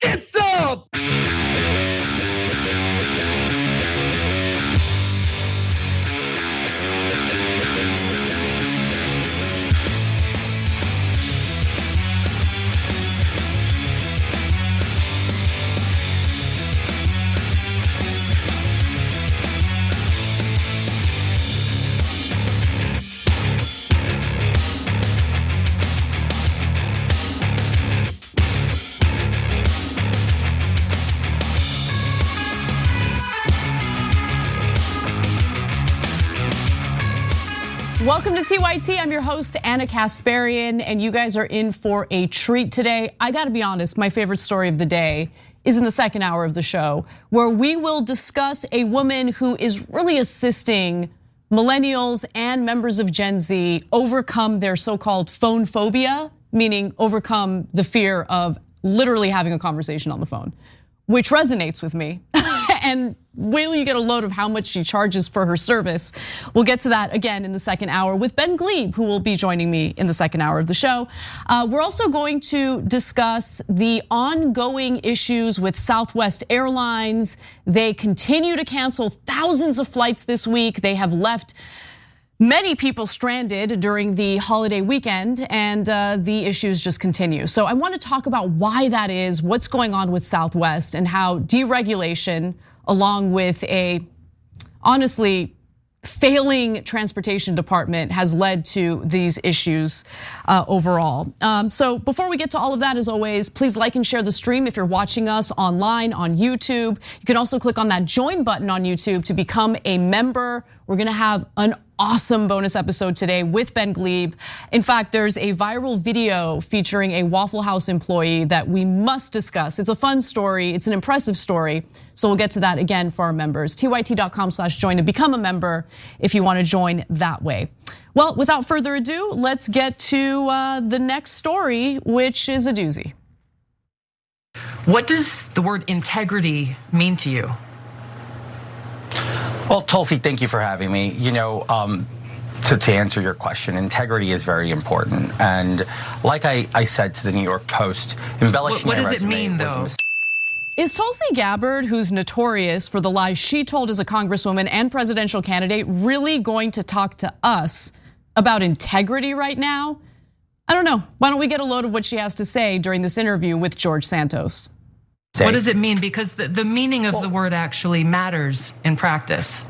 Get some! Welcome to TYT. I'm your host, Anna Kasparian, and you guys are in for a treat today. I gotta be honest, my favorite story of the day is in the second hour of the show, where we will discuss a woman who is really assisting millennials and members of Gen Z overcome their so-called phone phobia, meaning overcome the fear of literally having a conversation on the phone, which resonates with me. And wait till you get a load of how much she charges for her service. We'll get to that again in the second hour with Ben Glebe, who will be joining me in the second hour of the show. We're also going to discuss the ongoing issues with Southwest Airlines. They continue to cancel thousands of flights this week. They have left many people stranded during the holiday weekend, and the issues just continue. So I want to talk about why that is, what's going on with Southwest, and how deregulation, along with a honestly failing transportation department, has led to these issues overall. So before we get to all of that, as always, please like and share the stream if you're watching us online on YouTube. You can also click on that join button on YouTube to become a member. We're gonna have an awesome bonus episode today with Ben Glebe. In fact, there's a viral video featuring a Waffle House employee that we must discuss. It's a fun story, it's an impressive story. So we'll get to that again for our members. tyt.com/join to become a member if you wanna join that way. Well, without further ado, let's get to the next story, which is a doozy. What does the word integrity mean to you? Well, Tulsi, thank you for having me. You know, to answer your question, integrity is very important. And like I said to the New York Post, embellishing what my does it resume mean, was a though? mistake. Is Tulsi Gabbard, who's notorious for the lies she told as a congresswoman and presidential candidate, really going to talk to us about integrity right now? I don't know. Why don't we get a load of what she has to say during this interview with George Santos? What does it mean? Because the meaning of the word actually matters in practice.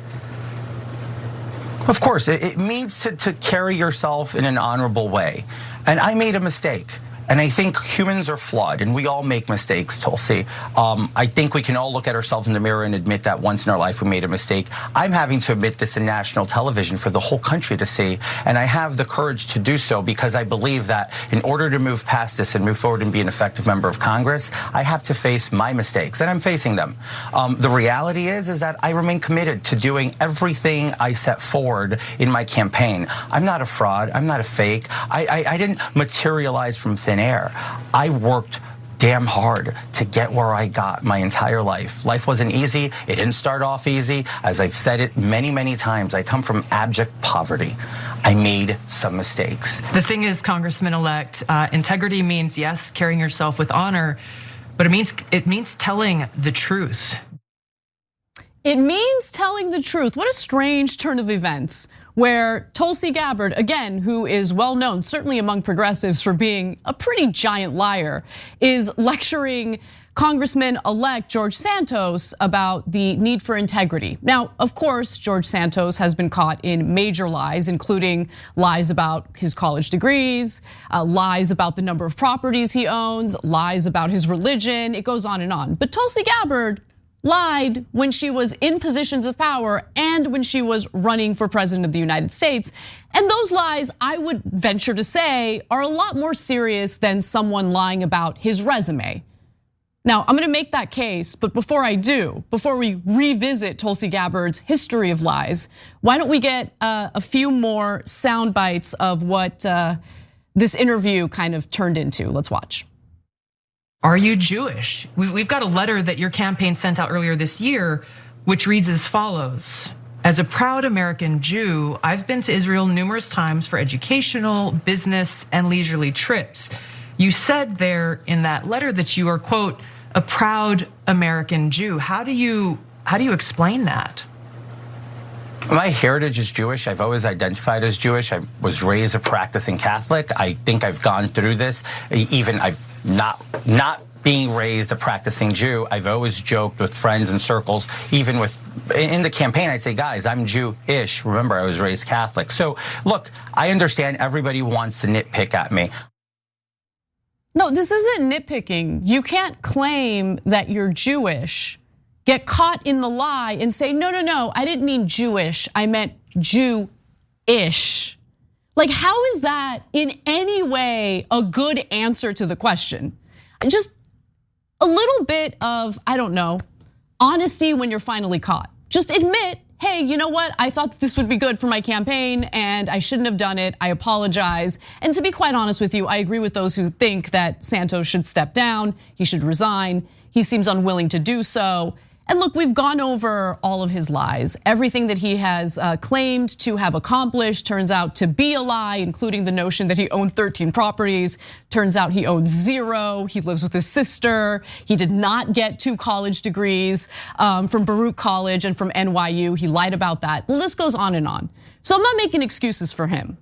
Of course, it means to carry yourself in an honorable way. And I made a mistake. And I think humans are flawed, and we all make mistakes, Tulsi. I think we can all look at ourselves in the mirror and admit that once in our life we made a mistake. I'm having to admit this in national television for the whole country to see, and I have the courage to do so because I believe that in order to move past this and move forward and be an effective member of Congress, I have to face my mistakes, and I'm facing them. The reality is that I remain committed to doing everything I set forward in my campaign. I'm not a fraud. I'm not a fake. I didn't materialize from thin air. I worked damn hard to get where I got my entire life. Life wasn't easy. It didn't start off easy. As I've said it many, many times, I come from abject poverty. I made some mistakes. The thing is, Congressman-elect, integrity means, yes, carrying yourself with honor, but it means telling the truth. It means telling the truth. What a strange turn of events, where Tulsi Gabbard, again, who is well known, certainly among progressives, for being a pretty giant liar, is lecturing Congressman-elect George Santos about the need for integrity. Now, of course, George Santos has been caught in major lies, including lies about his college degrees, lies about the number of properties he owns, lies about his religion, it goes on and on. But Tulsi Gabbard lied when she was in positions of power and when she was running for president of the United States. And those lies, I would venture to say, are a lot more serious than someone lying about his resume. Now, I'm gonna make that case, but before I do, before we revisit Tulsi Gabbard's history of lies, why don't we get a few more sound bites of what this interview kind of turned into? Let's watch. Are you Jewish? We've got a letter that your campaign sent out earlier this year, which reads as follows. As a proud American Jew, I've been to Israel numerous times for educational, business, and leisurely trips. You said there in that letter that you are, quote, a proud American Jew. How do you explain that? My heritage is Jewish. I've always identified as Jewish. I was raised a practicing Catholic. I think I've gone through this. Even I've not being raised a practicing Jew. I've always joked with friends and circles, even in the campaign, I'd say, guys, I'm Jewish. Remember, I was raised Catholic. So look, I understand everybody wants to nitpick at me. No, this isn't nitpicking. You can't claim that you're Jewish, get caught in the lie and say, no, I didn't mean Jewish, I meant Jew-ish. Like, how is that in any way a good answer to the question? Just a little bit of, I don't know, honesty when you're finally caught. Just admit, hey, you know what? I thought this would be good for my campaign and I shouldn't have done it. I apologize. And to be quite honest with you, I agree with those who think that Santos should step down, he should resign. He seems unwilling to do so. And look, we've gone over all of his lies. Everything that he has claimed to have accomplished turns out to be a lie, including the notion that he owned 13 properties. Turns out he owns 0. He lives with his sister. He did not get 2 college degrees from Baruch College and from NYU. He lied about that. The list goes on and on. So I'm not making excuses for him.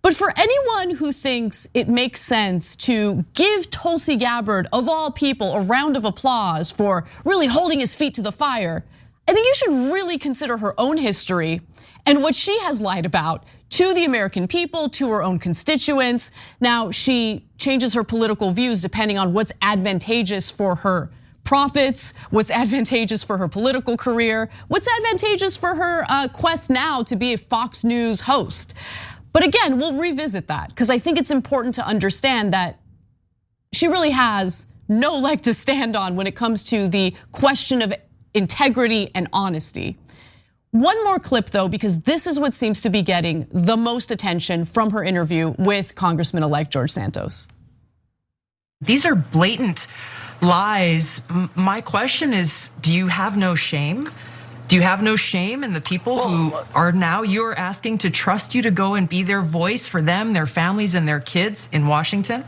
But for anyone who thinks it makes sense to give Tulsi Gabbard, of all people, a round of applause for really holding his feet to the fire, I think you should really consider her own history and what she has lied about to the American people, to her own constituents. Now, she changes her political views depending on what's advantageous for her profits, what's advantageous for her political career, what's advantageous for her quest now to be a Fox News host. But again, we'll revisit that because I think it's important to understand that she really has no leg to stand on when it comes to the question of integrity and honesty. One more clip though, because this is what seems to be getting the most attention from her interview with Congressman-elect George Santos. These are blatant lies. My question is, do you have no shame? Do you have no shame in the people who are now you're asking to trust you to go and be their voice for them, their families, and their kids in Washington?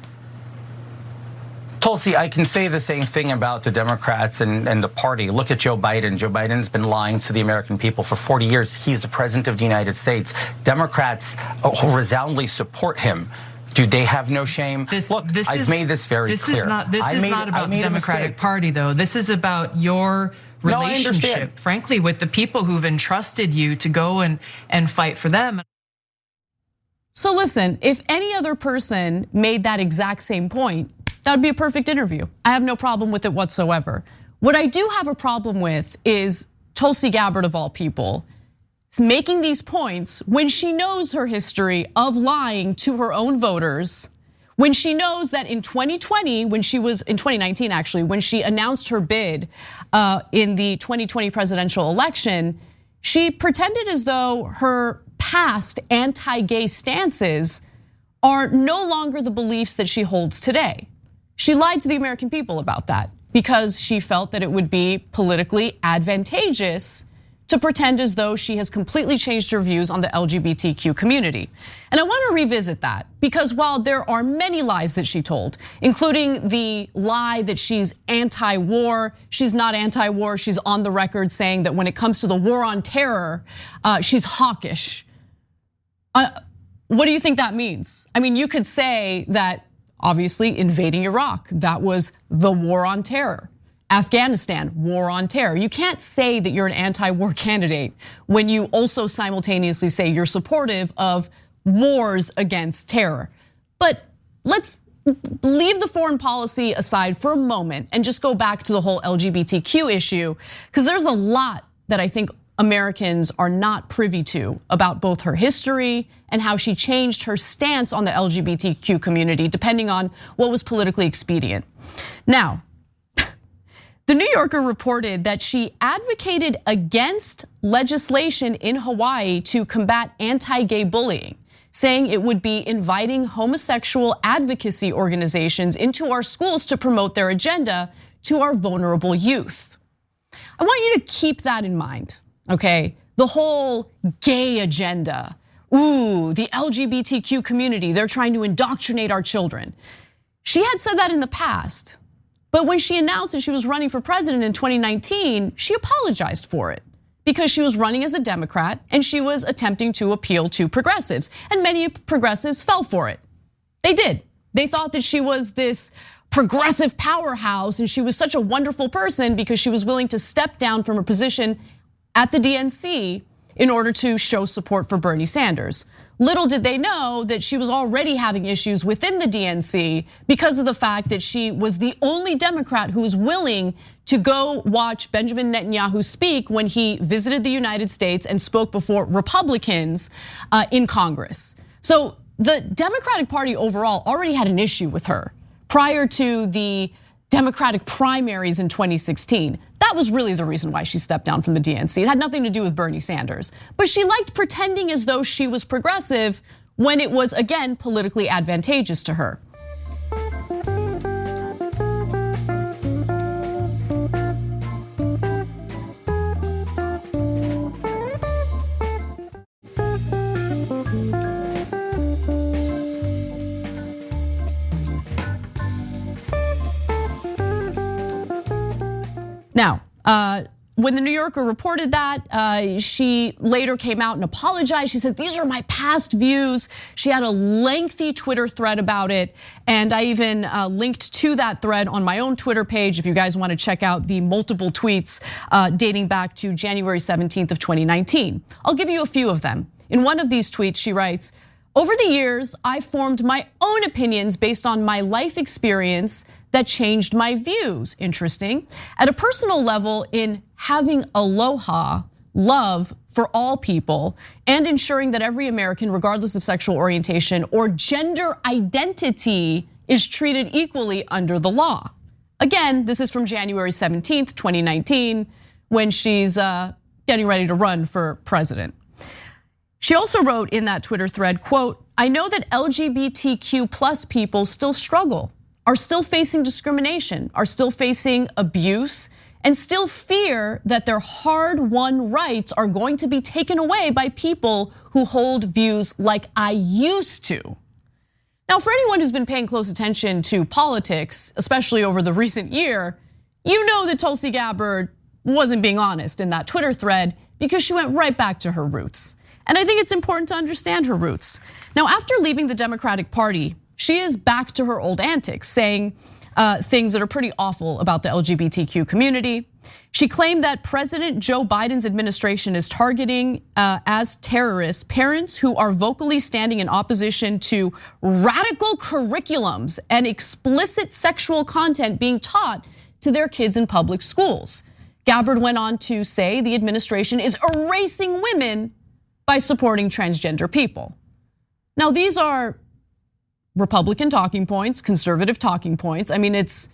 Tulsi, I can say the same thing about the Democrats and the party. Look at Joe Biden. Joe Biden's been lying to the American people for 40 years. He's the president of the United States. Democrats resoundingly support him. Do they have no shame? I've made this very clear. This is not about the Democratic Party, though. This is about your relationship, frankly, with the people who've entrusted you to go and fight for them. So listen, if any other person made that exact same point, that would be a perfect interview. I have no problem with it whatsoever. What I do have a problem with is Tulsi Gabbard, of all people, is making these points when she knows her history of lying to her own voters, when she knows that in 2020, in 2019 actually, when she announced her bid in the 2020 presidential election, she pretended as though her past anti-gay stances are no longer the beliefs that she holds today. She lied to the American people about that because she felt that it would be politically advantageous to pretend as though she has completely changed her views on the LGBTQ community. And I want to revisit that because while there are many lies that she told, including the lie that she's anti-war, she's not anti-war, she's on the record saying that when it comes to the war on terror, she's hawkish. What do you think that means? I mean, you could say that obviously invading Iraq, that was the war on terror. Afghanistan, war on terror. You can't say that you're an anti-war candidate when you also simultaneously say you're supportive of wars against terror. But let's leave the foreign policy aside for a moment and just go back to the whole LGBTQ issue, because there's a lot that I think Americans are not privy to about both her history and how she changed her stance on the LGBTQ community depending on what was politically expedient. Now, The New Yorker reported that she advocated against legislation in Hawaii to combat anti-gay bullying, saying it would be inviting homosexual advocacy organizations into our schools to promote their agenda to our vulnerable youth. I want you to keep that in mind, okay? The whole gay agenda. Ooh, the LGBTQ community, they're trying to indoctrinate our children. She had said that in the past. But when she announced that she was running for president in 2019, she apologized for it because she was running as a Democrat and she was attempting to appeal to progressives. And many progressives fell for it. They did. They thought that she was this progressive powerhouse and she was such a wonderful person because she was willing to step down from her position at the DNC in order to show support for Bernie Sanders. Little did they know that she was already having issues within the DNC because of the fact that she was the only Democrat who was willing to go watch Benjamin Netanyahu speak when he visited the United States and spoke before Republicans in Congress. So the Democratic Party overall already had an issue with her prior to the Democratic primaries in 2016. That was really the reason why she stepped down from the DNC. It had nothing to do with Bernie Sanders. But she liked pretending as though she was progressive when it was, again, politically advantageous to her. Now, when the New Yorker reported that, she later came out and apologized. She said, these are my past views. She had a lengthy Twitter thread about it. And I even linked to that thread on my own Twitter page if you guys want to check out the multiple tweets dating back to January 17th of 2019. I'll give you a few of them. In one of these tweets, she writes, over the years, I formed my own opinions based on my life experience that changed my views. Interesting. At a personal level, in having aloha, love for all people, and ensuring that every American, regardless of sexual orientation or gender identity, is treated equally under the law. Again, this is from January 17th, 2019, when she's getting ready to run for president. She also wrote in that Twitter thread, quote, I know that LGBTQ plus people still struggle, are still facing discrimination, are still facing abuse, and still fear that their hard-won rights are going to be taken away by people who hold views like I used to. Now, for anyone who's been paying close attention to politics, especially over the recent year, you know that Tulsi Gabbard wasn't being honest in that Twitter thread because she went right back to her roots. And I think it's important to understand her roots. Now, after leaving the Democratic Party, she is back to her old antics, saying things that are pretty awful about the LGBTQ community. She claimed that President Joe Biden's administration is targeting as terrorists parents who are vocally standing in opposition to radical curriculums and explicit sexual content being taught to their kids in public schools. Gabbard went on to say the administration is erasing women by supporting transgender people. Now, these are Republican talking points, conservative talking points. I mean, it's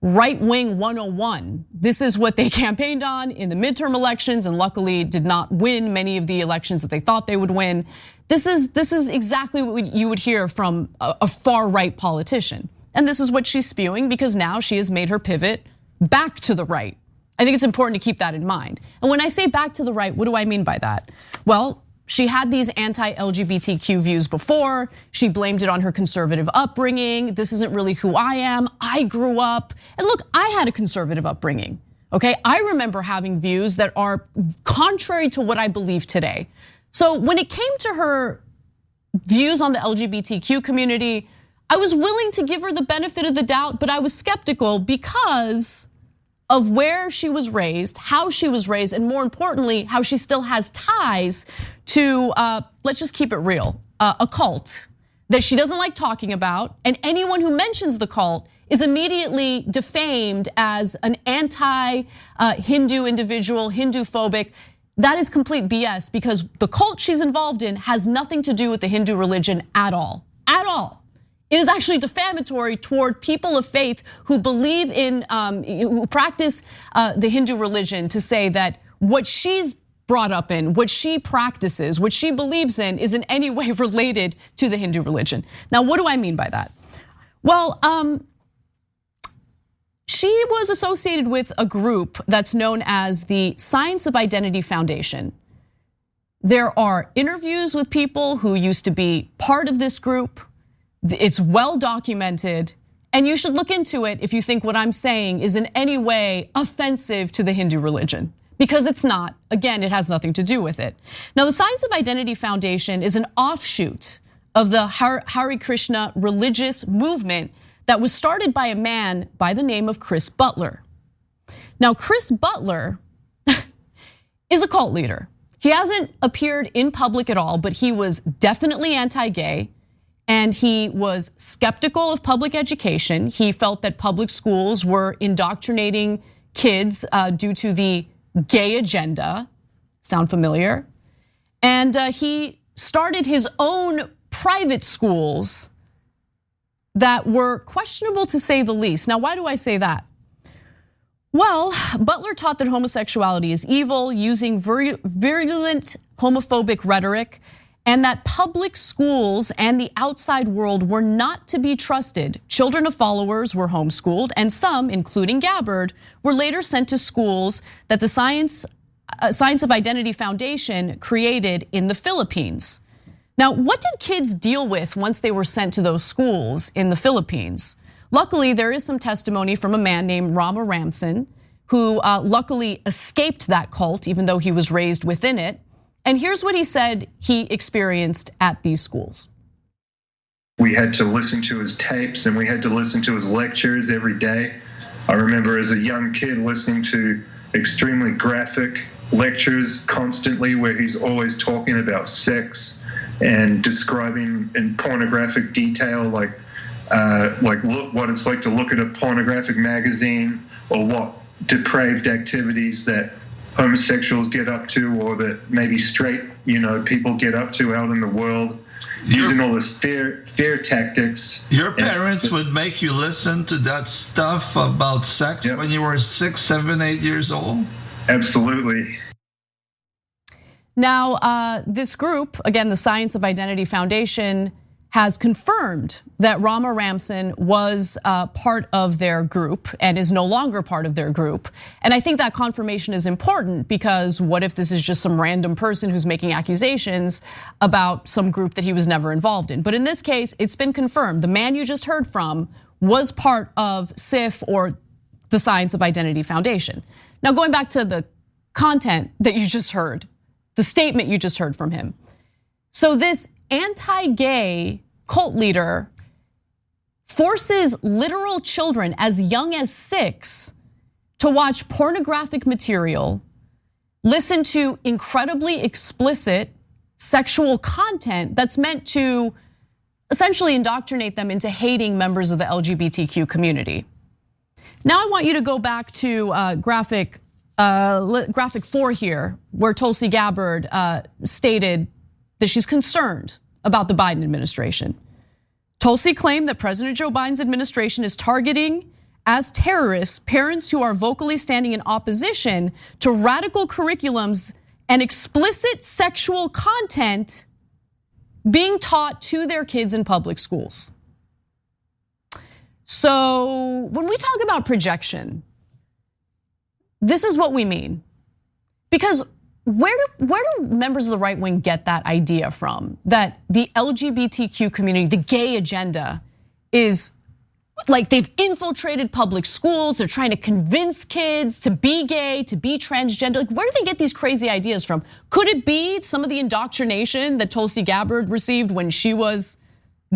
right-wing 101. This is what they campaigned on in the midterm elections and luckily did not win many of the elections that they thought they would win. This is exactly what you would hear from a far-right politician. And this is what she's spewing because now she has made her pivot back to the right. I think it's important to keep that in mind. And when I say back to the right, what do I mean by that? Well, she had these anti-LGBTQ views before. She blamed it on her conservative upbringing. This isn't really who I am. I grew up, and look, I had a conservative upbringing, okay? I remember having views that are contrary to what I believe today. So when it came to her views on the LGBTQ community, I was willing to give her the benefit of the doubt, but I was skeptical because of where she was raised, how she was raised, and more importantly, how she still has ties to, let's just keep it real, a cult that she doesn't like talking about. And anyone who mentions the cult is immediately defamed as an anti-Hindu individual, Hindu-phobic. That is complete BS because the cult she's involved in has nothing to do with the Hindu religion at all, at all. It is actually defamatory toward people of faith who believe in, who practice the Hindu religion to say that what she's brought up in, what she practices, what she believes in is in any way related to the Hindu religion. Now, what do I mean by that? Well, she was associated with a group that's known as the Science of Identity Foundation. There are interviews with people who used to be part of this group. It's well documented, And you should look into it if you think what I'm saying is in any way offensive to the Hindu religion, because it's not. Again, it has nothing to do with it. Now, the Science of Identity Foundation is an offshoot of the Hare Krishna religious movement that was started by a man by the name of Chris Butler. Now, Chris Butler is a cult leader. He hasn't appeared in public at all, but he was definitely anti-gay. And he was skeptical of public education. He felt that public schools were indoctrinating kids due to the gay agenda. Sound familiar? And he started his own private schools that were questionable, to say the least. Now, why do I say that? Well, Butler taught that homosexuality is evil, using virulent homophobic rhetoric, and that public schools and the outside world were not to be trusted. Children of followers were homeschooled, and some, including Gabbard, were later sent to schools that the Science of Identity Foundation created in the Philippines. Now, what did kids deal with once they were sent to those schools in the Philippines? Luckily, there is some testimony from a man named Rama Ramson, who luckily escaped that cult, even though he was raised within it. And here's what he said he experienced at these schools. We had to listen to his tapes and we had to listen to his lectures every day. I remember as a young kid listening to extremely graphic lectures constantly, where he's always talking about sex and describing in pornographic detail, like look what it's like to look at a pornographic magazine, or what depraved activities that homosexuals get up to, or that maybe straight, people get up to out in the world, using all this fear tactics. Your parents would make you listen to that stuff about sex when you were 6, 7, 8 years old? Absolutely. Now, this group, again, the Science of Identity Foundation, has confirmed that Rama Ramson was part of their group and is no longer part of their group. And I think that confirmation is important, because what if this is just some random person who's making accusations about some group that he was never involved in? But in this case, it's been confirmed. The man you just heard from was part of SIF, or the Science of Identity Foundation. Now, going back to the content that you just heard, the statement you just heard from him. So this anti-gay cult leader forces literal children as young as 6 to watch pornographic material, listen to incredibly explicit sexual content that's meant to essentially indoctrinate them into hating members of the LGBTQ community. Now I want you to go back to graphic 4 here, where Tulsi Gabbard stated that she's concerned about the Biden administration. Tulsi claimed that President Joe Biden's administration is targeting as terrorists parents who are vocally standing in opposition to radical curriculums and explicit sexual content being taught to their kids in public schools. So when we talk about projection, this is what we mean. Because where do members of the right wing get that idea from? That the LGBTQ community, the gay agenda, is like they've infiltrated public schools, they're trying to convince kids to be gay, to be transgender. Like, where do they get these crazy ideas from? Could it be some of the indoctrination that Tulsi Gabbard received when she was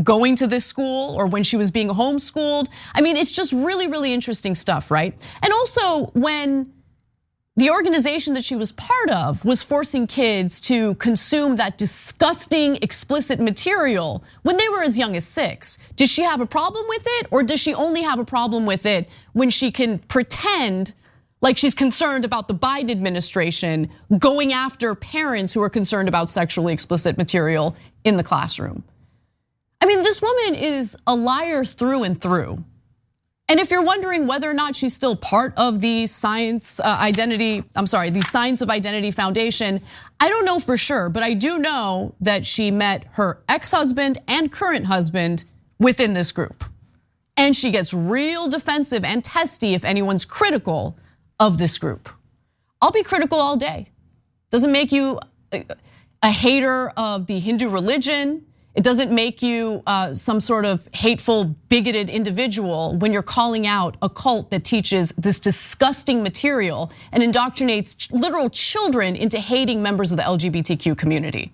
going to this school, or when she was being homeschooled? I mean, it's just really, really interesting stuff, right? And also, when the organization that she was part of was forcing kids to consume that disgusting, explicit material when they were as young as 6. Does she have a problem with it, or does she only have a problem with it when she can pretend like she's concerned about the Biden administration going after parents who are concerned about sexually explicit material in the classroom? I mean, this woman is a liar through and through. And if you're wondering whether or not she's still part of the Science of Identity Foundation, I don't know for sure, but I do know that she met her ex-husband and current husband within this group. And she gets real defensive and testy if anyone's critical of this group. I'll be critical all day. Doesn't make you a hater of the Hindu religion. It doesn't make you some sort of hateful, bigoted individual when you're calling out a cult that teaches this disgusting material and indoctrinates literal children into hating members of the LGBTQ community.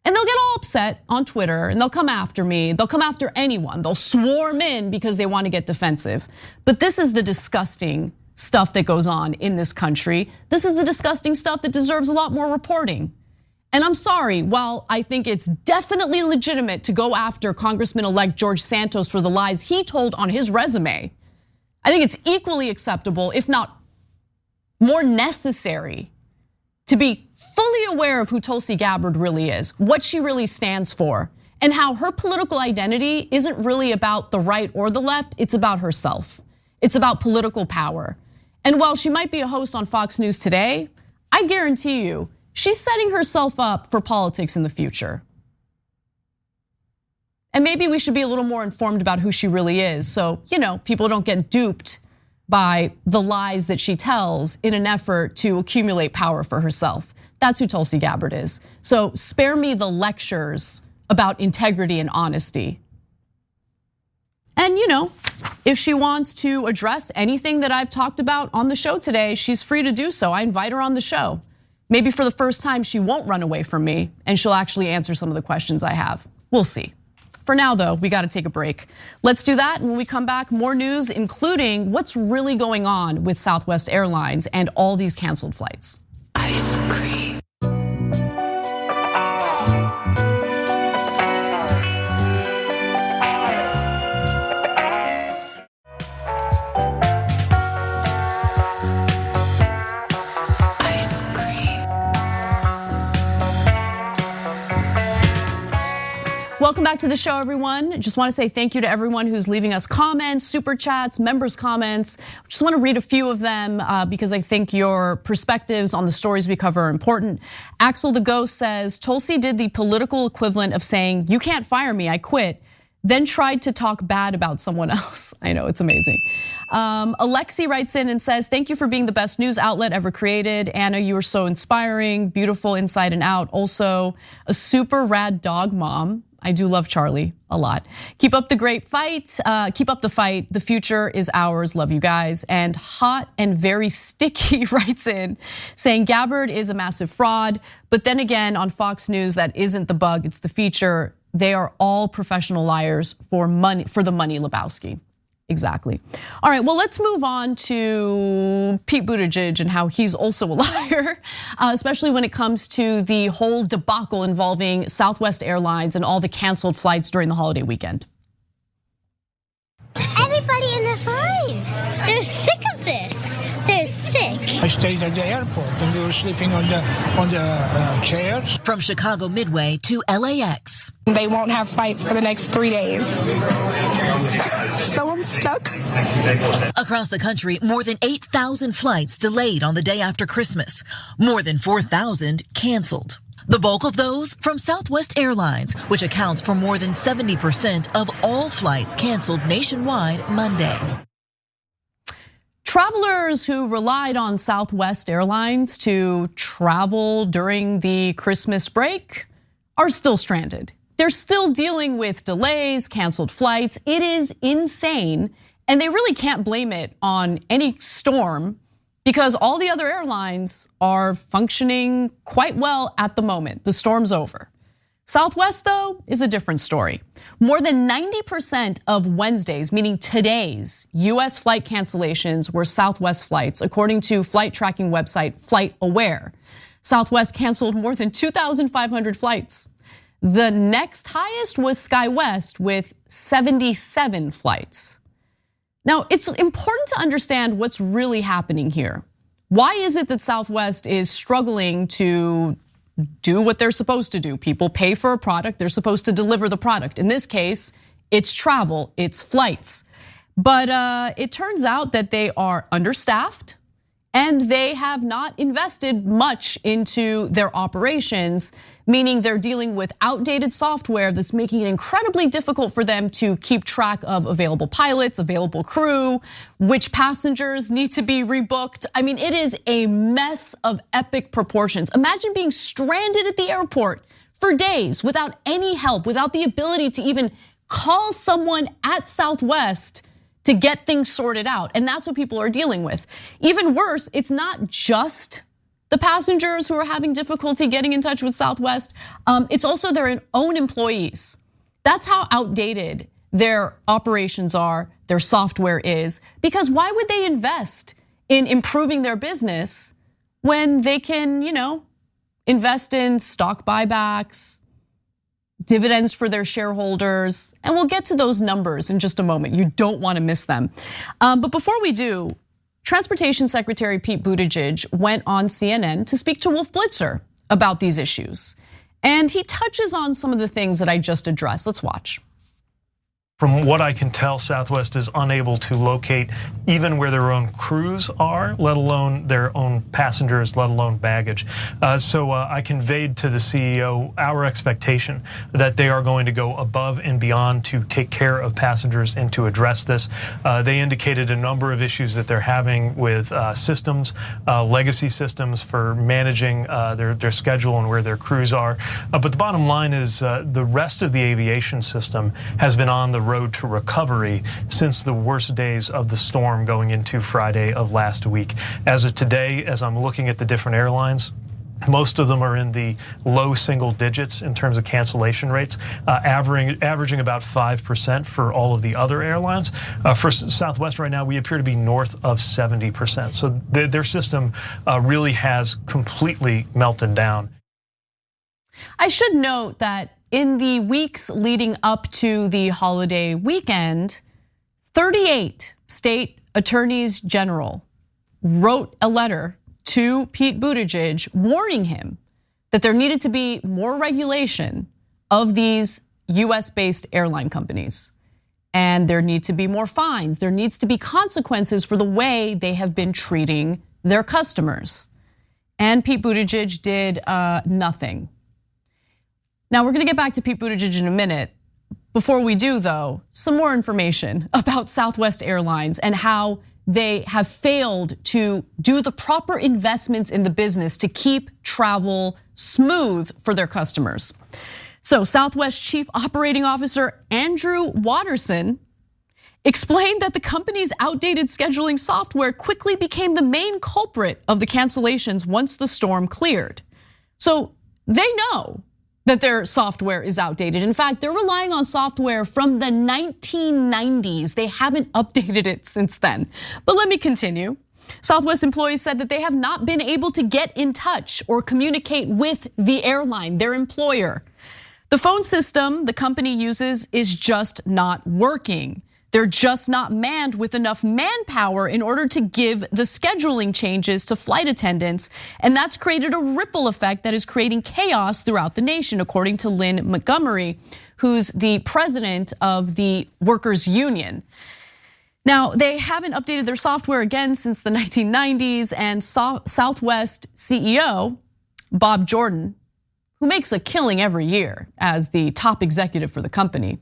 And they'll get all upset on Twitter and they'll come after me. They'll come after anyone. They'll swarm in because they want to get defensive. But this is the disgusting stuff that goes on in this country. This is the disgusting stuff that deserves a lot more reporting. And I'm sorry, while I think it's definitely legitimate to go after Congressman-elect George Santos for the lies he told on his resume, I think it's equally acceptable, if not more necessary, to be fully aware of who Tulsi Gabbard really is, what she really stands for, and how her political identity isn't really about the right or the left, it's about herself. It's about political power. And while she might be a host on Fox News today, I guarantee you, she's setting herself up for politics in the future. And maybe we should be a little more informed about who she really is, so people don't get duped by the lies that she tells in an effort to accumulate power for herself. That's who Tulsi Gabbard is. So spare me the lectures about integrity and honesty. And if she wants to address anything that I've talked about on the show today, she's free to do so. I invite her on the show. Maybe for the first time, she won't run away from me and she'll actually answer some of the questions I have. We'll see. For now, though, we got to take a break. Let's do that. And when we come back, more news, including what's really going on with Southwest Airlines and all these canceled flights. Ice cream. Welcome back to the show, everyone. Just want to say thank you to everyone who's leaving us comments, super chats, members' comments. Just want to read a few of them because I think your perspectives on the stories we cover are important. Axel the Ghost says, Tulsi did the political equivalent of saying, you can't fire me, I quit, then tried to talk bad about someone else. I know, it's amazing. Alexi writes in and says, thank you for being the best news outlet ever created. Anna, you were so inspiring, beautiful inside and out. Also, a super rad dog mom. I do love Charlie a lot. Keep up the great fight. Keep up the fight. The future is ours. Love you guys. And Hot and Very Sticky writes in saying Gabbard is a massive fraud. But then again, on Fox News, that isn't the bug, it's the feature. They are all professional liars for money, for the money, Lebowski. Exactly. All right, well, let's move on to Pete Buttigieg and how he's also a liar, especially when it comes to the whole debacle involving Southwest Airlines and all the canceled flights during the holiday weekend. Everybody in this line, they're sick of this. They're sick. I stayed at the airport and we were sleeping on the chairs. From Chicago Midway to LAX. They won't have flights for the next 3 days. So I'm stuck. Across the country, more than 8,000 flights delayed on the day after Christmas. More than 4,000 canceled. The bulk of those from Southwest Airlines, which accounts for more than 70% of all flights canceled nationwide Monday. Travelers who relied on Southwest Airlines to travel during the Christmas break are still stranded. They're still dealing with delays, canceled flights. It is insane, and they really can't blame it on any storm because all the other airlines are functioning quite well at the moment. The storm's over. Southwest, though, is a different story. More than 90% of Wednesdays, meaning today's US flight cancellations were Southwest flights, according to flight tracking website FlightAware. Southwest canceled more than 2,500 flights. The next highest was SkyWest with 77 flights. Now, it's important to understand what's really happening here. Why is it that Southwest is struggling to do what they're supposed to do? People pay for a product, they're supposed to deliver the product. In this case, it's travel, it's flights. But it turns out that they are understaffed and they have not invested much into their operations, meaning they're dealing with outdated software that's making it incredibly difficult for them to keep track of available pilots, available crew, which passengers need to be rebooked. I mean, it is a mess of epic proportions. Imagine being stranded at the airport for days without any help, without the ability to even call someone at Southwest to get things sorted out. And that's what people are dealing with. Even worse, it's not just the passengers who are having difficulty getting in touch with Southwest, it's also their own employees. That's how outdated their operations are, their software is, because why would they invest in improving their business when they can, invest in stock buybacks, dividends for their shareholders, and we'll get to those numbers in just a moment. You don't want to miss them. But before we do, Transportation Secretary Pete Buttigieg went on CNN to speak to Wolf Blitzer about these issues. And he touches on some of the things that I just addressed. Let's watch. From what I can tell, Southwest is unable to locate even where their own crews are, let alone their own passengers, let alone baggage. So I conveyed to the CEO our expectation that they are going to go above and beyond to take care of passengers and to address this. They indicated a number of issues that they're having with systems, legacy systems for managing their schedule and where their crews are. But the bottom line is the rest of the aviation system has been on the road to recovery since the worst days of the storm going into Friday of last week. As of today, as I'm looking at the different airlines, most of them are in the low single digits in terms of cancellation rates, averaging about 5% for all of the other airlines. For Southwest right now, we appear to be north of 70%. So their system really has completely melted down. I should note that in the weeks leading up to the holiday weekend, 38 state attorneys general wrote a letter to Pete Buttigieg warning him that there needed to be more regulation of these US-based airline companies. And there need to be more fines. There needs to be consequences for the way they have been treating their customers. And Pete Buttigieg did nothing. Now, we're gonna get back to Pete Buttigieg in a minute. Before we do, though, some more information about Southwest Airlines and how they have failed to do the proper investments in the business to keep travel smooth for their customers. So Southwest Chief Operating Officer Andrew Watterson explained that the company's outdated scheduling software quickly became the main culprit of the cancellations once the storm cleared. So they know that their software is outdated. In fact, they're relying on software from the 1990s. They haven't updated it since then. But let me continue. Southwest employees said that they have not been able to get in touch or communicate with the airline, their employer. The phone system the company uses is just not working. They're just not manned with enough manpower in order to give the scheduling changes to flight attendants. And that's created a ripple effect that is creating chaos throughout the nation, according to Lynn Montgomery, who's the president of the workers union. Now, they haven't updated their software again since the 1990s, and Southwest CEO Bob Jordan, who makes a killing every year as the top executive for the company,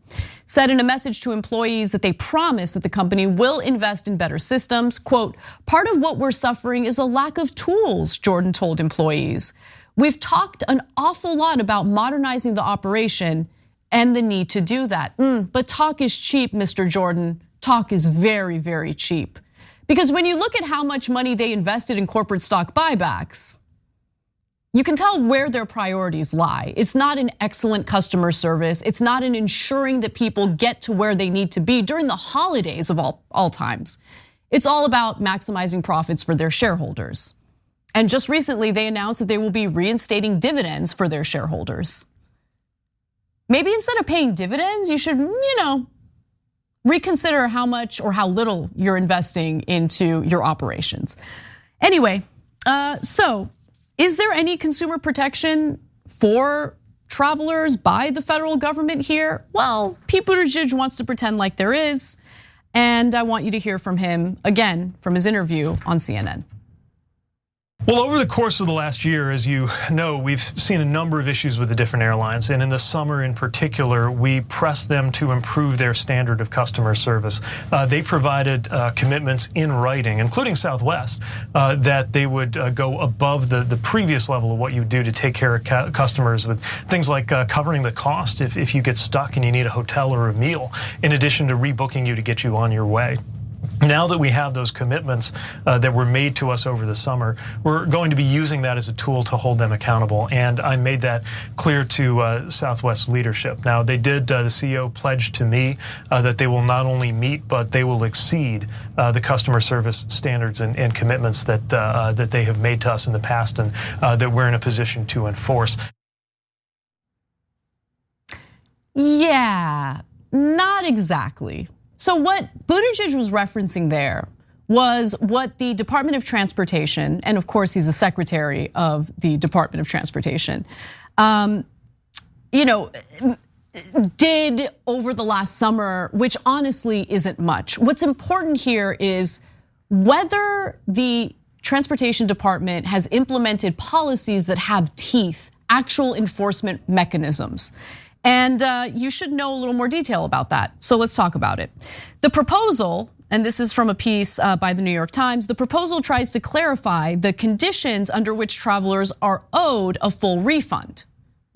said in a message to employees that they promise that the company will invest in better systems. Quote, "Part of what we're suffering is a lack of tools," Jordan told employees. "We've talked an awful lot about modernizing the operation and the need to do that. But talk is cheap, Mr. Jordan. Talk is very, very cheap." Because when you look at how much money they invested in corporate stock buybacks, you can tell where their priorities lie. It's not in excellent customer service. It's not in ensuring that people get to where they need to be during the holidays of all times. It's all about maximizing profits for their shareholders. And just recently, they announced that they will be reinstating dividends for their shareholders. Maybe instead of paying dividends, you should, reconsider how much or how little you're investing into your operations. Anyway, so is there any consumer protection for travelers by the federal government here? Well, Pete Buttigieg wants to pretend like there is, and I want you to hear from him again from his interview on CNN. Well, over the course of the last year, as you know, we've seen a number of issues with the different airlines. And in the summer in particular, we pressed them to improve their standard of customer service. They provided commitments in writing, including Southwest, that they would go above the previous level of what you do to take care of customers with things like covering the cost if you get stuck and you need a hotel or a meal, in addition to rebooking you to get you on your way. Now that we have those commitments that were made to us over the summer, we're going to be using that as a tool to hold them accountable. And I made that clear to Southwest leadership. Now, they did, the CEO pledged to me that they will not only meet, but they will exceed the customer service standards and commitments that they have made to us in the past and that we're in a position to enforce. Yeah, not exactly. So what Buttigieg was referencing there was what the Department of Transportation, and of course he's the secretary of the Department of Transportation, did over the last summer, which honestly isn't much. What's important here is whether the Transportation Department has implemented policies that have teeth, actual enforcement mechanisms. And you should know a little more detail about that. So let's talk about it. The proposal, and this is from a piece by the New York Times, the proposal tries to clarify the conditions under which travelers are owed a full refund.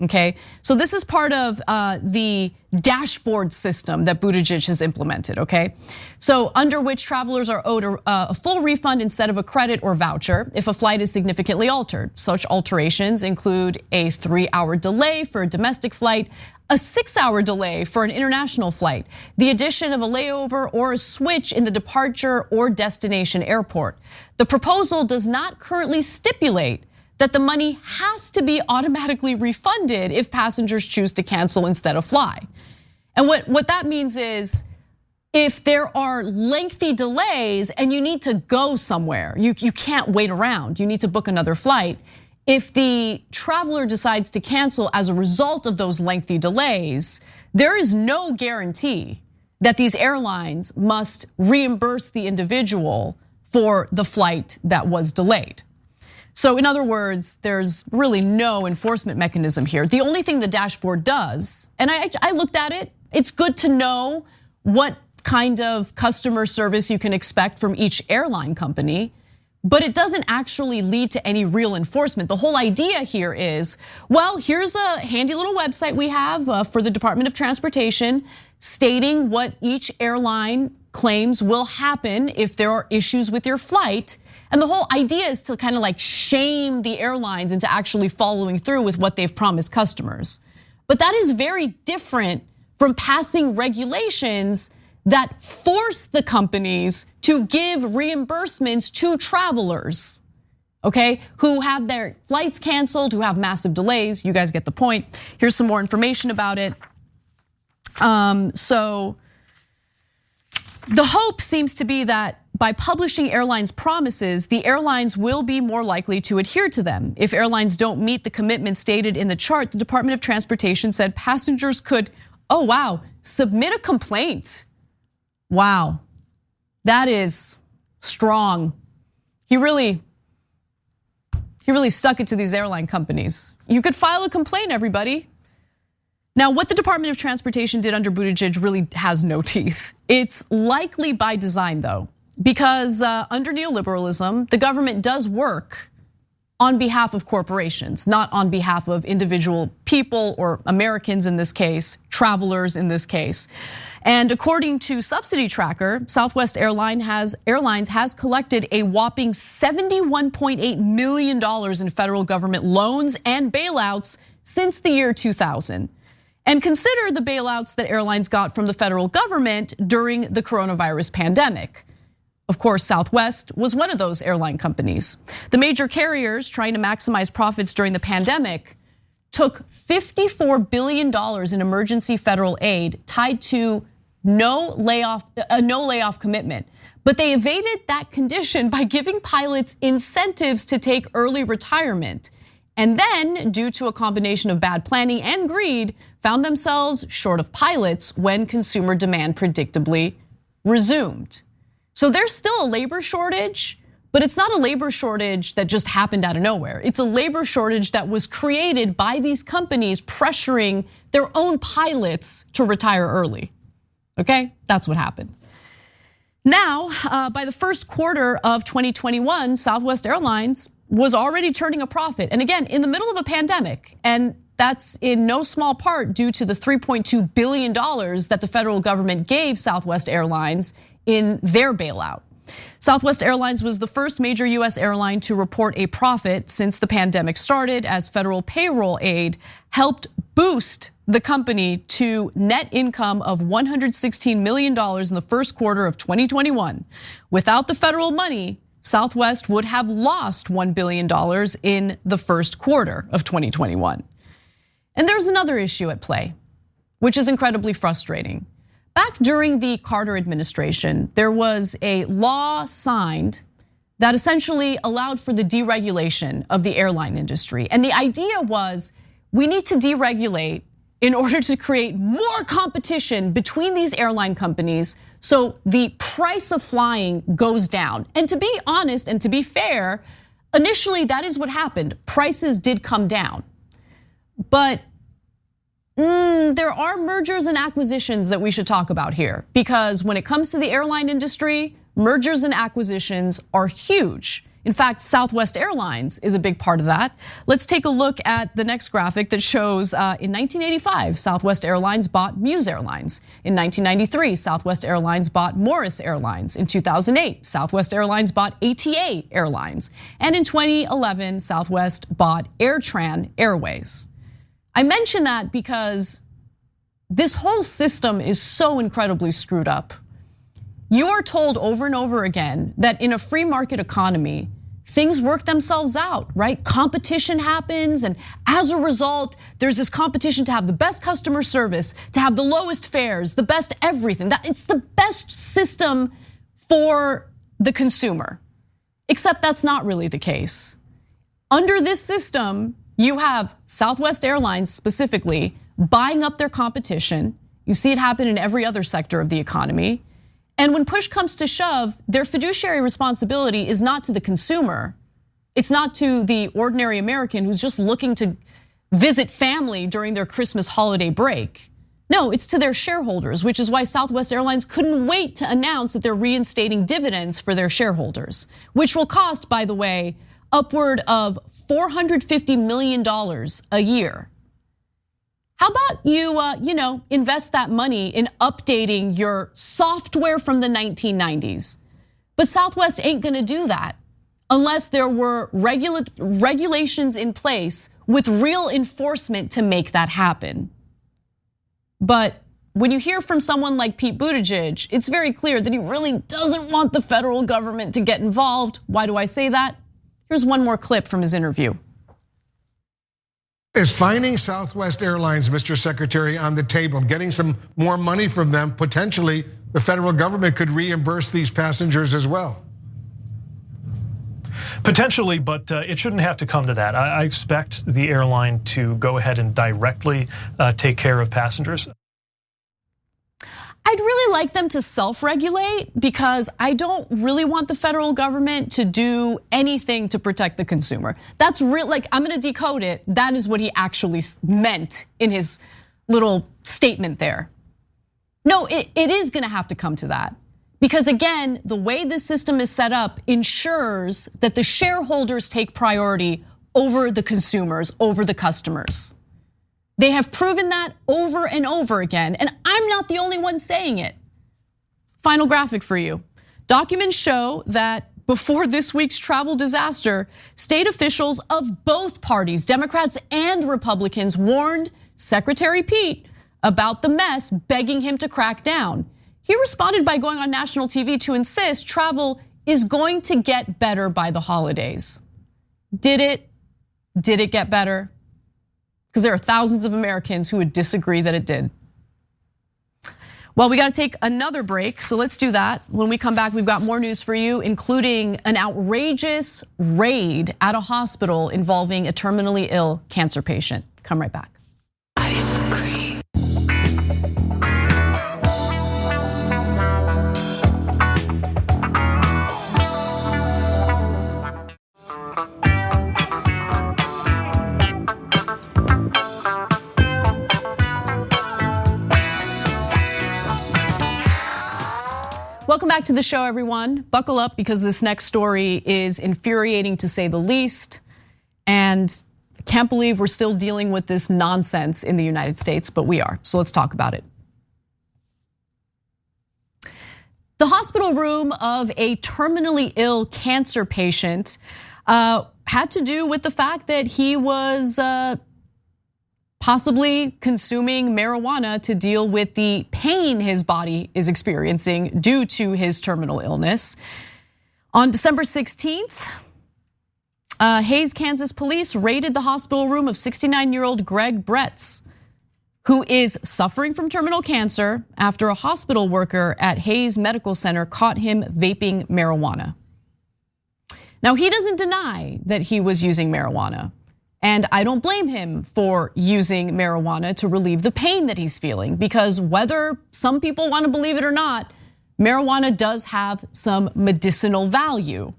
Okay, so this is part of the dashboard system that Buttigieg has implemented, okay? So under which travelers are owed a full refund instead of a credit or voucher if a flight is significantly altered. Such alterations include a 3-hour delay for a domestic flight, a 6-hour delay for an international flight, the addition of a layover or a switch in the departure or destination airport. The proposal does not currently stipulate that the money has to be automatically refunded if passengers choose to cancel instead of fly. And what that means is if there are lengthy delays and you need to go somewhere, you can't wait around, you need to book another flight. If the traveler decides to cancel as a result of those lengthy delays, there is no guarantee that these airlines must reimburse the individual for the flight that was delayed. So in other words, there's really no enforcement mechanism here. The only thing the dashboard does, and I looked at it, it's good to know what kind of customer service you can expect from each airline company, but it doesn't actually lead to any real enforcement. The whole idea here is, well, here's a handy little website we have for the Department of Transportation stating what each airline claims will happen if there are issues with your flight. And the whole idea is to kind of like shame the airlines into actually following through with what they've promised customers. But that is very different from passing regulations that force the companies to give reimbursements to travelers, okay, who have their flights canceled, who have massive delays. You guys get the point. Here's some more information about it. So the hope seems to be that by publishing airlines' promises, the airlines will be more likely to adhere to them. If airlines don't meet the commitment stated in the chart, the Department of Transportation said passengers could, oh wow, submit a complaint. Wow, that is strong. He really stuck it to these airline companies. You could file a complaint, everybody. Now, what the Department of Transportation did under Buttigieg really has no teeth. It's likely by design, though, because under neoliberalism, the government does work on behalf of corporations, not on behalf of individual people or Americans in this case, travelers in this case. And according to Subsidy Tracker, Southwest Airlines has collected a whopping $71.8 million in federal government loans and bailouts since the year 2000. And consider the bailouts that airlines got from the federal government during the coronavirus pandemic. Of course, Southwest was one of those airline companies. The major carriers trying to maximize profits during the pandemic took $54 billion in emergency federal aid tied to a no layoff commitment. But they evaded that condition by giving pilots incentives to take early retirement. And then, due to a combination of bad planning and greed, found themselves short of pilots when consumer demand predictably resumed. So there's still a labor shortage, But it's not a labor shortage that just happened out of nowhere. It's a labor shortage that was created by these companies pressuring their own pilots to retire early. Okay, that's what happened. Now, by the first quarter of 2021, Southwest Airlines was already turning a profit. And again, in the middle of a pandemic. And that's in no small part due to the $3.2 billion that the federal government gave Southwest Airlines in their bailout. Southwest Airlines was the first major US airline to report a profit since the pandemic started, as federal payroll aid helped boost the company to net income of $116 million in the first quarter of 2021. Without the federal money, Southwest would have lost $1 billion in the first quarter of 2021. And there's another issue at play, which is incredibly frustrating. Back during the Carter administration, there was a law signed that essentially allowed for the deregulation of the airline industry. And the idea was, we need to deregulate in order to create more competition between these airline companies so the price of flying goes down. And to be honest and to be fair, initially that is what happened. Prices did come down. But there are mergers and acquisitions that we should talk about here, because when it comes to the airline industry, mergers and acquisitions are huge. In fact, Southwest Airlines is a big part of that. Let's take a look at the next graphic that shows in 1985, Southwest Airlines bought Muse Airlines. In 1993, Southwest Airlines bought Morris Airlines. In 2008, Southwest Airlines bought ATA Airlines. And in 2011, Southwest bought AirTran Airways. I mention that because this whole system is so incredibly screwed up. You are told over and over again that in a free market economy, things work themselves out, right? Competition happens, and as a result, there's this competition to have the best customer service, to have the lowest fares, the best everything. That it's the best system for the consumer. Except that's not really the case. Under this system, you have Southwest Airlines specifically buying up their competition. You see it happen in every other sector of the economy. And when push comes to shove, their fiduciary responsibility is not to the consumer. It's not to the ordinary American who's just looking to visit family during their Christmas holiday break. No, it's to their shareholders, which is why Southwest Airlines couldn't wait to announce that they're reinstating dividends for their shareholders, which will cost, by the way, upward of $450 million a year. How about you invest that money in updating your software from the 1990s? But Southwest ain't gonna do that unless there were regulations in place with real enforcement to make that happen. But when you hear from someone like Pete Buttigieg, it's very clear that he really doesn't want the federal government to get involved. Why do I say that? Here's one more clip from his interview. Is finding Southwest Airlines, Mr. Secretary, on the table, getting some more money from them, potentially the federal government could reimburse these passengers as well? Potentially, but it shouldn't have to come to that. I expect the airline to go ahead and directly take care of passengers. I'd really like them to self-regulate, because I don't really want the federal government to do anything to protect the consumer. That's real, like, I'm gonna decode it. That is what he actually meant in his little statement there. No, it is gonna have to come to that. Because again, the way this system is set up ensures that the shareholders take priority over the consumers, over the customers. They have proven that over and over again, and I'm not the only one saying it. Final graphic for you. Documents show that before this week's travel disaster, state officials of both parties, Democrats and Republicans, warned Secretary Pete about the mess, begging him to crack down. He responded by going on national TV to insist travel is going to get better by the holidays. Did it? Did it get better? Because there are thousands of Americans who would disagree that it did. Well, we gotta take another break, so let's do that. When we come back, we've got more news for you, including an outrageous raid at a hospital involving a terminally ill cancer patient. Come right back. Ice cream. back to the show, everyone. Buckle up because this next story is infuriating to say the least. And I can't believe we're still dealing with this nonsense in the United States, but we are. So let's talk about it. The hospital room of a terminally ill cancer patient had to do with the fact that he was possibly consuming marijuana to deal with the pain his body is experiencing due to his terminal illness. On December 16th, Hays, Kansas police raided the hospital room of 69-year-old Greg Bretz, who is suffering from terminal cancer after a hospital worker at Hays Medical Center caught him vaping marijuana. Now, he doesn't deny that he was using marijuana, and I don't blame him for using marijuana to relieve the pain that he's feeling, because whether some people want to believe it or not, marijuana does have some medicinal value.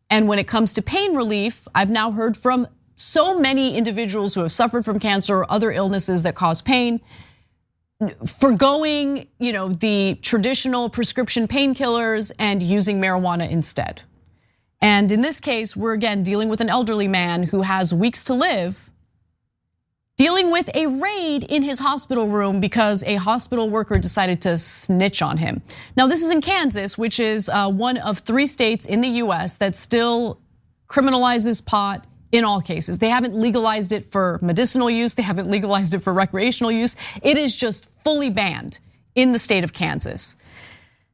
And when it comes to pain relief, I've now heard from so many individuals who have suffered from cancer or other illnesses that cause pain, forgoing, the traditional prescription painkillers and using marijuana instead. And in this case, we're again dealing with an elderly man who has weeks to live, dealing with a raid in his hospital room because a hospital worker decided to snitch on him. Now, this is in Kansas, which is one of 3 states in the US that still criminalizes pot in all cases. They haven't legalized it for medicinal use. They haven't legalized it for recreational use. It is just fully banned in the state of Kansas.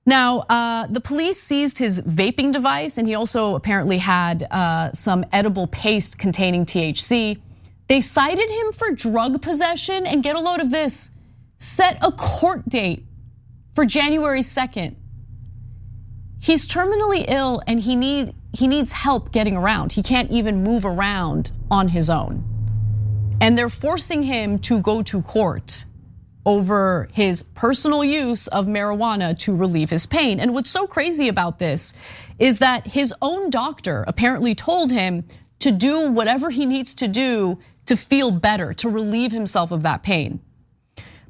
Now, the police seized his vaping device, and he also apparently had some edible paste containing THC. They cited him for drug possession, and get a load of this, set a court date for January 2nd. He's terminally ill and he needs help getting around. He can't even move around on his own. And they're forcing him to go to court over his personal use of marijuana to relieve his pain. And what's so crazy about this is that his own doctor apparently told him to do whatever he needs to do to feel better, to relieve himself of that pain.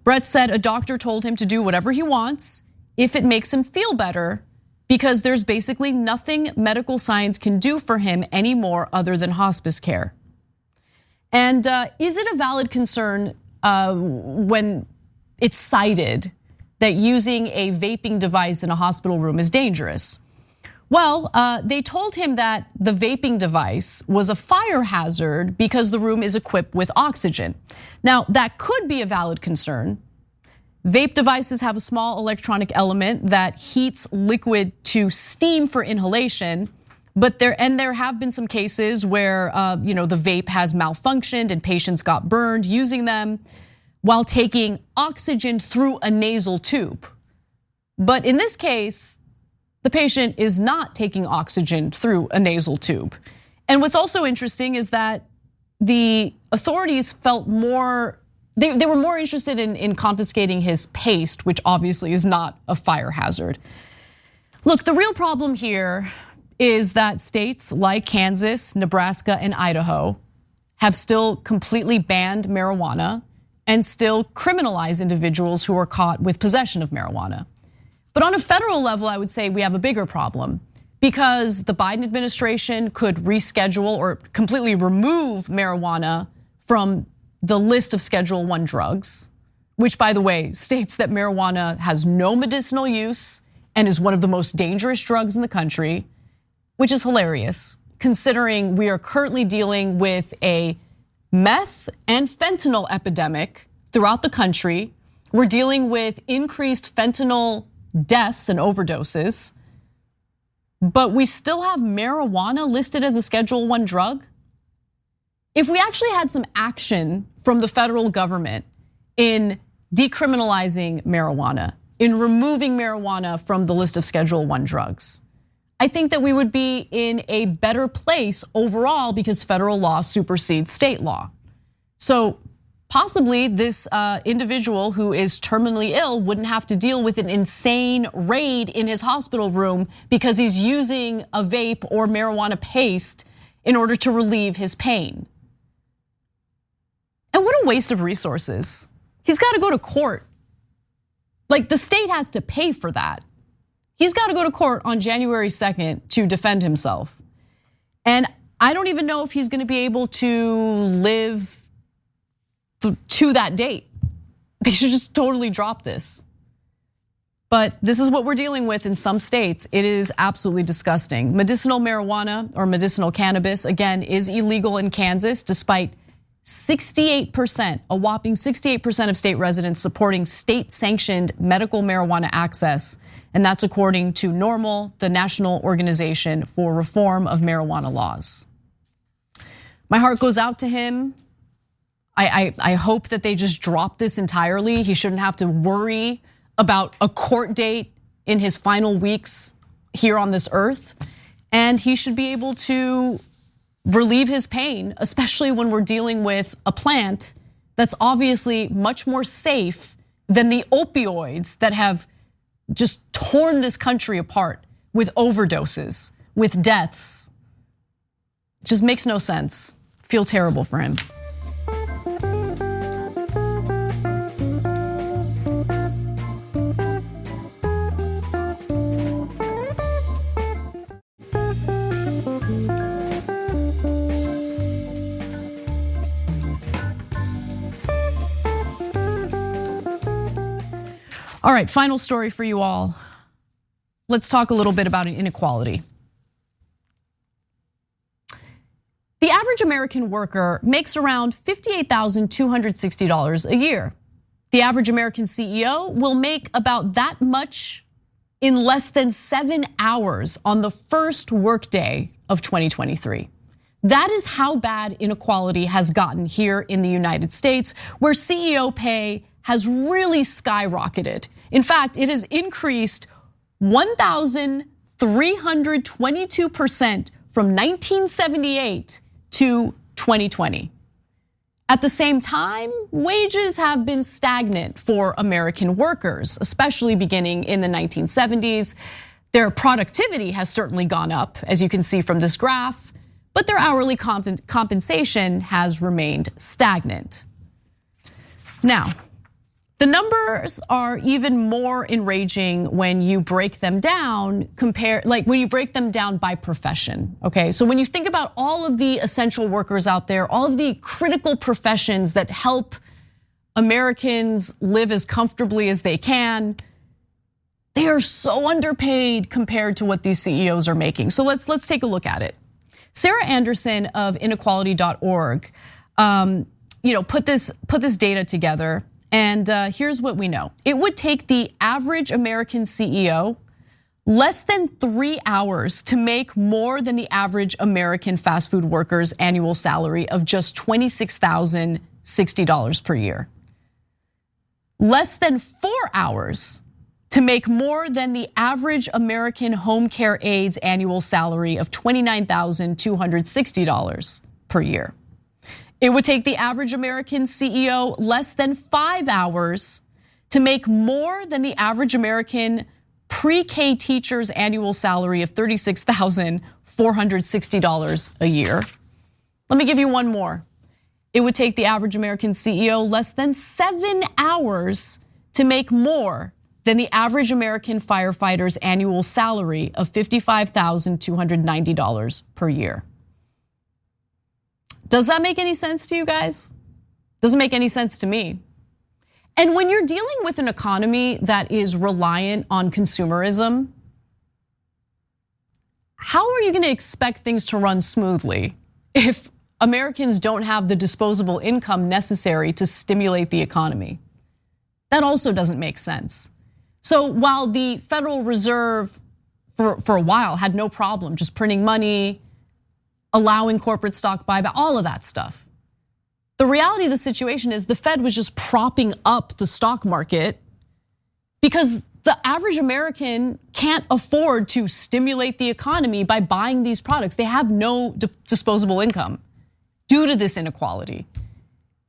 Brett said a doctor told him to do whatever he wants if it makes him feel better, because there's basically nothing medical science can do for him anymore other than hospice care. And is it a valid concern when it's cited that using a vaping device in a hospital room is dangerous? Well, they told him that the vaping device was a fire hazard because the room is equipped with oxygen. Now, that could be a valid concern. Vape devices have a small electronic element that heats liquid to steam for inhalation, but there have been some cases where the vape has malfunctioned and patients got burned using them while taking oxygen through a nasal tube. But in this case, the patient is not taking oxygen through a nasal tube. And what's also interesting is that the authorities felt they were more interested in confiscating his paste, which obviously is not a fire hazard. Look, the real problem here is that states like Kansas, Nebraska, and Idaho have still completely banned marijuana and still criminalize individuals who are caught with possession of marijuana. But on a federal level, I would say we have a bigger problem, because the Biden administration could reschedule or completely remove marijuana from the list of Schedule I drugs, which, by the way, states that marijuana has no medicinal use and is one of the most dangerous drugs in the country, which is hilarious considering we are currently dealing with a meth and fentanyl epidemic throughout the country. We're dealing with increased fentanyl deaths and overdoses, but we still have marijuana listed as a Schedule I drug. If we actually had some action from the federal government in decriminalizing marijuana, in removing marijuana from the list of Schedule I drugs, I think that we would be in a better place overall because federal law supersedes state law. So possibly this individual who is terminally ill wouldn't have to deal with an insane raid in his hospital room because he's using a vape or marijuana paste in order to relieve his pain. And what a waste of resources. He's got to go to court. Like, the state has to pay for that. He's got to go to court on January 2nd to defend himself. And I don't even know if he's gonna be able to live to that date. They should just totally drop this. But this is what we're dealing with in some states. It is absolutely disgusting. Medicinal marijuana or medicinal cannabis, again, is illegal in Kansas, despite 68%, a whopping 68% of state residents supporting state-sanctioned medical marijuana access. And that's according to NORML, the National Organization for Reform of Marijuana Laws. My heart goes out to him. I hope that they just drop this entirely. He shouldn't have to worry about a court date in his final weeks here on this earth. And he should be able to relieve his pain, especially when we're dealing with a plant that's obviously much more safe than the opioids that have just torn this country apart with overdoses, with deaths. It just makes no sense. Feel terrible for him. All right, final story for you all. Let's talk a little bit about inequality. The average American worker makes around $58,260 a year. The average American CEO will make about that much in less than 7 hours on the first workday of 2023. That is how bad inequality has gotten here in the United States, where CEO pay has really skyrocketed. In fact, it has increased 1,322% from 1978 to 2020. At the same time, wages have been stagnant for American workers, especially beginning in the 1970s. Their productivity has certainly gone up, as you can see from this graph, but their hourly compensation has remained stagnant. Now, the numbers are even more enraging when you break them down, when you break them down by profession, okay? So when you think about all of the essential workers out there, all of the critical professions that help Americans live as comfortably as they can, they are so underpaid compared to what these CEOs are making. So let's take a look at it. Sarah Anderson of inequality.org, put this data together. And here's what we know. It would take the average American CEO less than 3 hours to make more than the average American fast food worker's annual salary of just $26,060 per year. Less than 4 hours to make more than the average American home care aide's annual salary of $29,260 per year. It would take the average American CEO less than 5 hours to make more than the average American pre-K teacher's annual salary of $36,460 a year. Let me give you one more. It would take the average American CEO less than 7 hours to make more than the average American firefighter's annual salary of $55,290 per year. Does that make any sense to you guys? Doesn't make any sense to me. And when you're dealing with an economy that is reliant on consumerism, how are you gonna expect things to run smoothly if Americans don't have the disposable income necessary to stimulate the economy? That also doesn't make sense. So while the Federal Reserve for a while had no problem just printing money, allowing corporate stock buyback, all of that stuff. The reality of the situation is the Fed was just propping up the stock market because the average American can't afford to stimulate the economy by buying these products. They have no disposable income due to this inequality.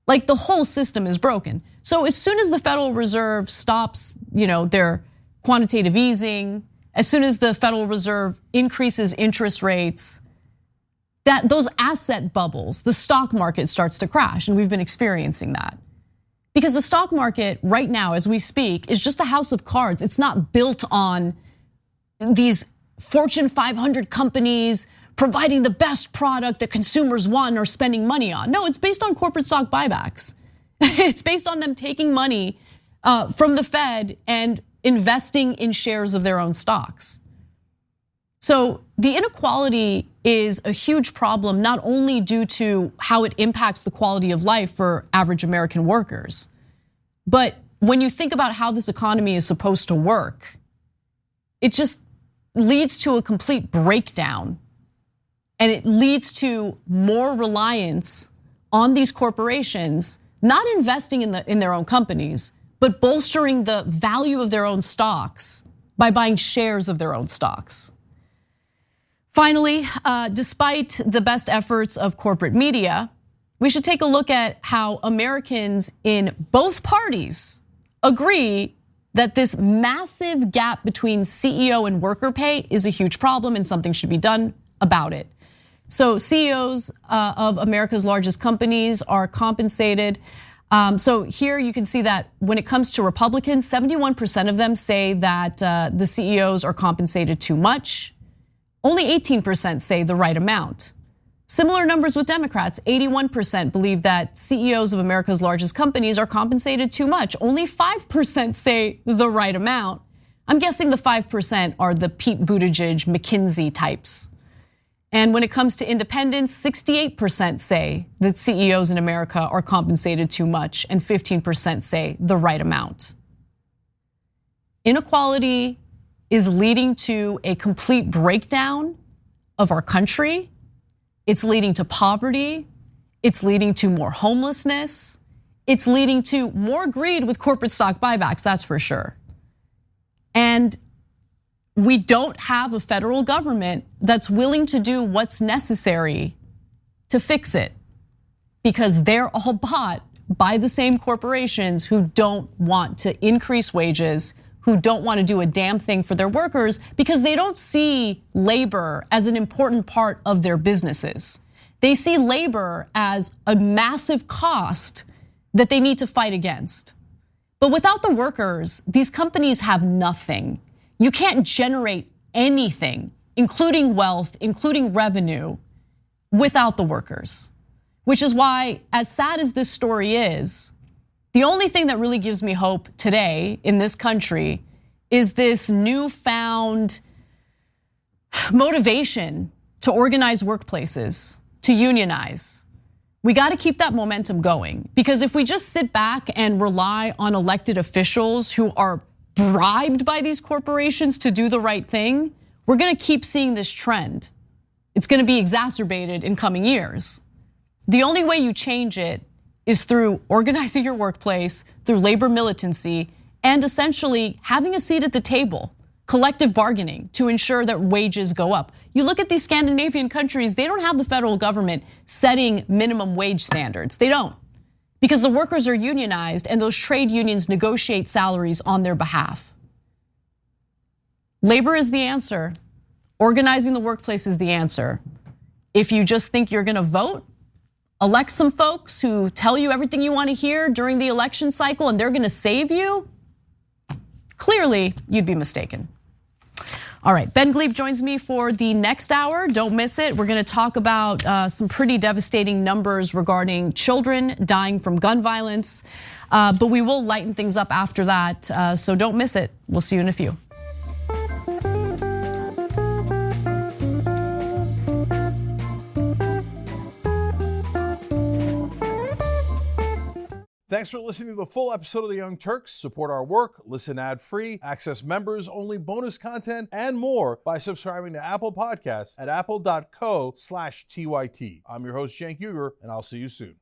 Like the whole system is broken. So as soon as the Federal Reserve stops, their quantitative easing, as soon as the Federal Reserve increases interest rates, that those asset bubbles, the stock market starts to crash, and we've been experiencing that. Because the stock market right now, as we speak, is just a house of cards. It's not built on these Fortune 500 companies providing the best product that consumers want or spending money on. No, it's based on corporate stock buybacks. It's based on them taking money from the Fed and investing in shares of their own stocks. So the inequality is a huge problem, not only due to how it impacts the quality of life for average American workers, but when you think about how this economy is supposed to work, it just leads to a complete breakdown. And it leads to more reliance on these corporations, not investing in their own companies, but bolstering the value of their own stocks by buying shares of their own stocks. Finally, despite the best efforts of corporate media, we should take a look at how Americans in both parties agree that this massive gap between CEO and worker pay is a huge problem and something should be done about it. So CEOs of America's largest companies are compensated. So here you can see that when it comes to Republicans, 71% of them say that the CEOs are compensated too much. Only 18% say the right amount. Similar numbers with Democrats, 81% believe that CEOs of America's largest companies are compensated too much. Only 5% say the right amount. I'm guessing the 5% are the Pete Buttigieg, McKinsey types. And when it comes to independents, 68% say that CEOs in America are compensated too much, and 15% say the right amount. Inequality is leading to a complete breakdown of our country. It's leading to poverty. It's leading to more homelessness. It's leading to more greed with corporate stock buybacks, that's for sure. And we don't have a federal government that's willing to do what's necessary to fix it, because they're all bought by the same corporations who don't want to increase wages, who don't want to do a damn thing for their workers because they don't see labor as an important part of their businesses. They see labor as a massive cost that they need to fight against. But without the workers, these companies have nothing. You can't generate anything, including wealth, including revenue, without the workers. Which is why, as sad as this story is, the only thing that really gives me hope today in this country is this newfound motivation to organize workplaces, to unionize. We got to keep that momentum going, because if we just sit back and rely on elected officials who are bribed by these corporations to do the right thing, we're gonna keep seeing this trend. It's gonna be exacerbated in coming years. The only way you change it is through organizing your workplace, through labor militancy, and essentially having a seat at the table, collective bargaining to ensure that wages go up. You look at these Scandinavian countries, they don't have the federal government setting minimum wage standards. They don't. Because the workers are unionized and those trade unions negotiate salaries on their behalf. Labor is the answer. Organizing the workplace is the answer. If you just think you're gonna vote, elect some folks who tell you everything you want to hear during the election cycle and they're gonna save you, clearly you'd be mistaken. All right, Ben Gleib joins me for the next hour. Don't miss it. We're gonna talk about some pretty devastating numbers regarding children dying from gun violence, but we will lighten things up after that, so don't miss it. We'll see you in a few. Thanks for listening to the full episode of The Young Turks. Support our work, listen ad-free, access members-only bonus content, and more by subscribing to Apple Podcasts at apple.co/TYT. I'm your host, Cenk Uygur, and I'll see you soon.